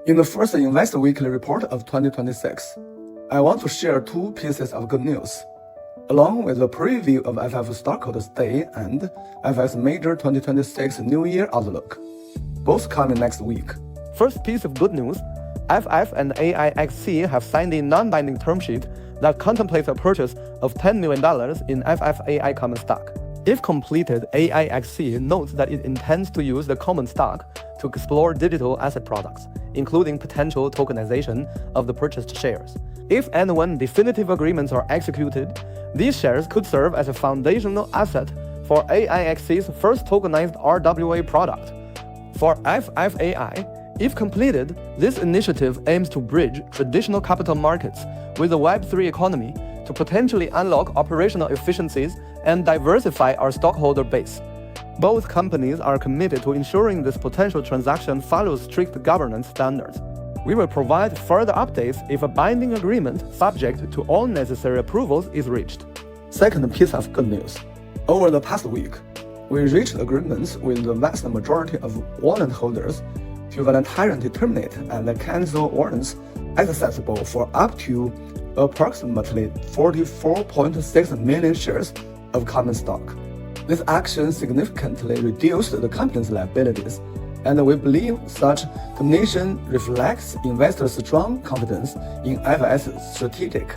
In the first Investor Weekly report of 2026, I want to share two pieces of good news, along with a preview of FF Stockholders Day and FF's major 2026 New Year outlook, both coming next week. First piece of good news, FF and AIxC have signed a non-binding term sheet that contemplates a purchase of $10 million in FFAI common stock. If completed, AIxC notes that it intends to use the common stock to explore digital asset products, including potential tokenization of the purchased shares. If and when definitive agreements are executed, these shares could serve as a foundational asset for AIxC's first tokenized RWA product. For FFAI, if completed, this initiative aims to bridge traditional capital markets with the Web3 economy to potentially unlock operational efficiencies and diversify our stockholder base. Both companies are committed to ensuring this potential transaction follows strict governance standards. We will provide further updates if a binding agreement subject to all necessary approvals is reached. Second piece of good news. Over the past week, we reached agreements with the vast majority of warrant holders to voluntarily terminate and cancel warrants accessible for up to approximately 44.6 million shares of common stock. This action significantly reduced the company's liabilities, and we believe such termination reflects investors' strong confidence in FF's strategic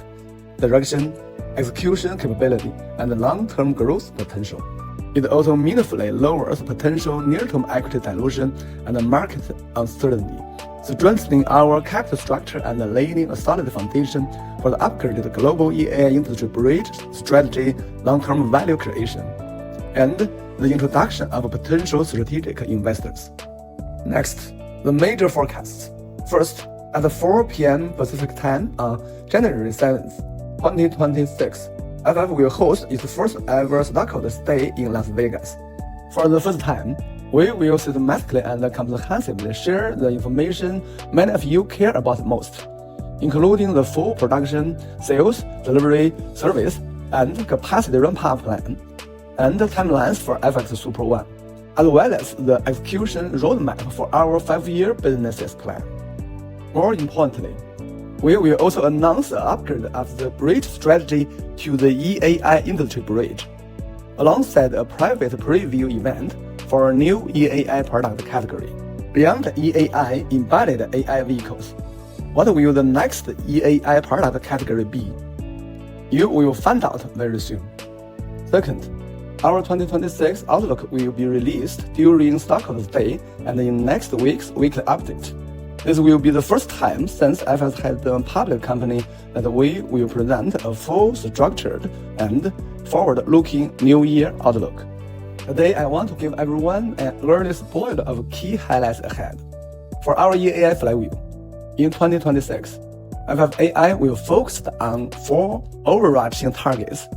direction, execution capability, and long-term growth potential. It also meaningfully lowers potential near-term equity dilution and market uncertainty, strengthening our capital structure and laying a solid foundation for the upgraded global EAI industry bridge strategy long-term value creation, and the introduction of potential strategic investors. Next, the major forecasts. First, at 4 p.m. Pacific Time on January 7th, 2026, FF will host its first ever Stockholders Day in Las Vegas. For the first time, we will systematically and comprehensively share the information many of you care about most, including the full production, sales, delivery, service, and capacity ramp-up plan, and the timelines for FX Super One, as well as the execution roadmap for our 5-year business plan. More importantly, we will also announce the upgrade of the bridge strategy to the EAI industry bridge, alongside a private preview event for a new EAI product category. Beyond EAI embedded AI vehicles, what will the next EAI product category be? You will find out very soon. Second, our 2026 outlook will be released during Stockholders Day and in next week's weekly update. This will be the first time since FS has been a public company that we will present a full, structured, and forward-looking New Year outlook. Today, I want to give everyone an early spoiler of key highlights ahead. For our EAI Flywheel, in 2026, FFAI will focus on 4 overarching targets: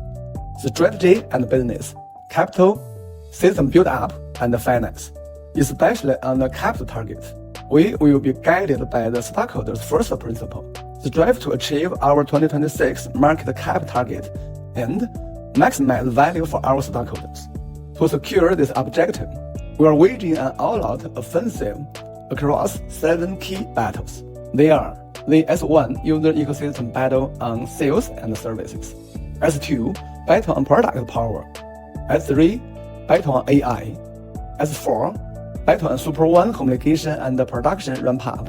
strategy and business, capital, system build-up, and finance. Especially on the capital target, we will be guided by the stockholders' first principle: strive to achieve our 2026 market cap target and maximize value for our stockholders. To secure this objective, we are waging an all-out offensive across 7 key battles. They are the S1 user ecosystem battle on sales and services, S2 battle on product power, S3 battle on AI, S4 battle on Super One communication and production ramp-up,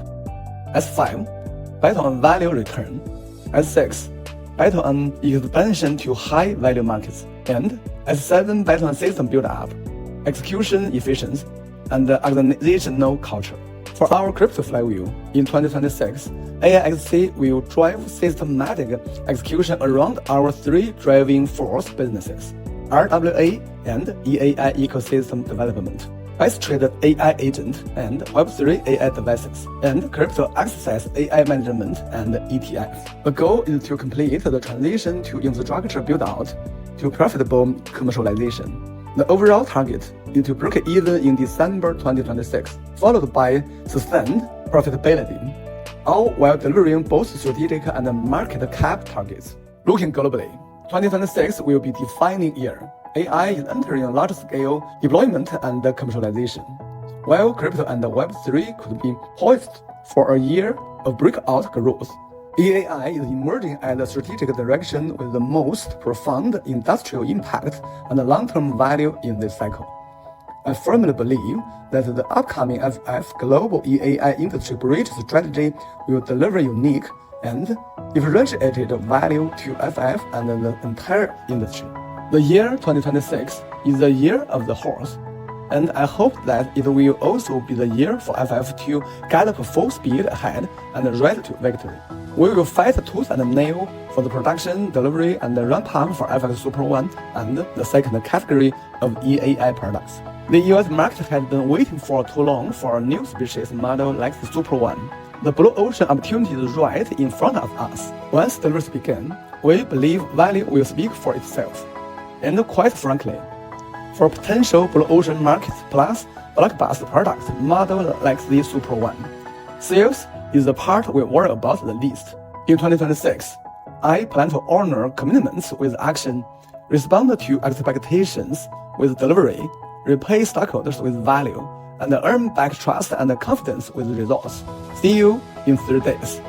S5 battle on value return, S6 battle on expansion to high-value markets, and S7 battle on system build-up, execution efficiency, and organizational culture. For our crypto flywheel in 2026, AIxC will drive systematic execution around our 3 driving force businesses: RWA and EAI ecosystem development, Best-traded AI agent and Web3 AI devices, and crypto access AI management and ETF. The goal is to complete the transition to infrastructure build-out to profitable commercialization. The overall target is to break even in December 2026, followed by sustained profitability, all while delivering both strategic and market cap targets. Looking globally, 2026 will be a defining year. AI is entering a large-scale deployment and commercialization, while crypto and Web3 could be poised For a year of breakout growth, EAI is emerging as a strategic direction with the most profound industrial impact and long-term value in this cycle. I firmly believe that the upcoming FF Global EAI Industry Bridge strategy will deliver unique and differentiated value to FF and the entire industry. The year 2026 is the year of the horse, and I hope that it will also be the year for FF to gallop full speed ahead and ride to victory. We will fight tooth and nail for the production, delivery, and the ramp-up for FX Super One and the second category of EAI products. The US market has been waiting for too long for a new species model like the Super One. The blue ocean opportunity is right in front of us. Once deliveries begin, we believe value will speak for itself. And quite frankly, for a potential blue ocean market plus blockbuster product model like the Super One, sales is the part we worry about the least. In 2026, I plan to honor commitments with action, respond to expectations with delivery, repay stockholders with value, and earn back trust and confidence with results. See you in 3 days.